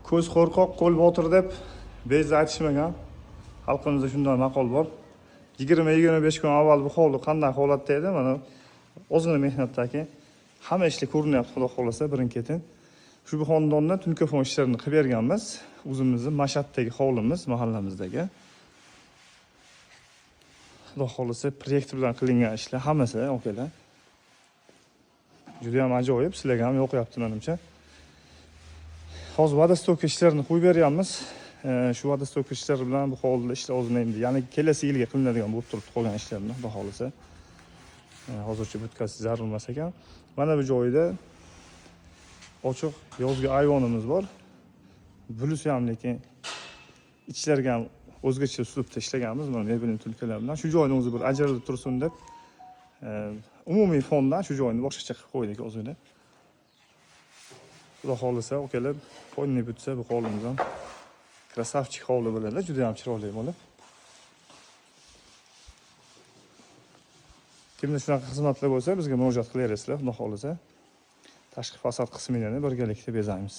Ko'z qo'rqoq, qo'l botir deb bezda aytishmagan. Xalqimizda shunday maqol bor. 20-25 kun avval bu hovli qanday holatda edi? Mana ozgina mehnatdan keyin hamma ishlar ko'rinyapti, xudo xolasa, birin-ketin. Shu bu xonadonda tunka-fon ishlarini qilib berganmiz. O'zimizning Mashaddagi hovlimiz, mahallamizdagi. Xudo xolasa, proyekt bilan qilingan ishlar hammasi, okalar. Juda ham ajoyib, sizlarga ham yoqyapti menimcha. Hozir vodostoka ishlarini qo'yib beryapmiz. Shu vodostoka ishlari bilan bu hovlida ishlar ozgina endi, ya'ni kelasi yilga qilinadigan bo'lib turibdi qolgan ishlarni, xudo xolasa. Hozircha butkasi zarur emas ekan. Mana bu joyda ochiq yozgi ayvonimiz bor. Bunisi ham lekin ichlarga ham o'zgacha uslubda ishlaganmiz, mana mebelni tulkalar bilan. Shu joyni o'zi bir ajralib tursin deb umumiy fondan shu joyni boshqacha qilib qo'ydik o'zida. Xudo xolasa, okalar, qo'yni bitsa bu hovlimiz ham krasavchik hovli bo'ladi, juda ham chiroyli bo'lib. Kimda shunaqa xizmatlar bo'lsa, bizga murojaat qilaverasizlar, xudo xolasa. Tashqi fasad qismini birgalikda bezaymiz.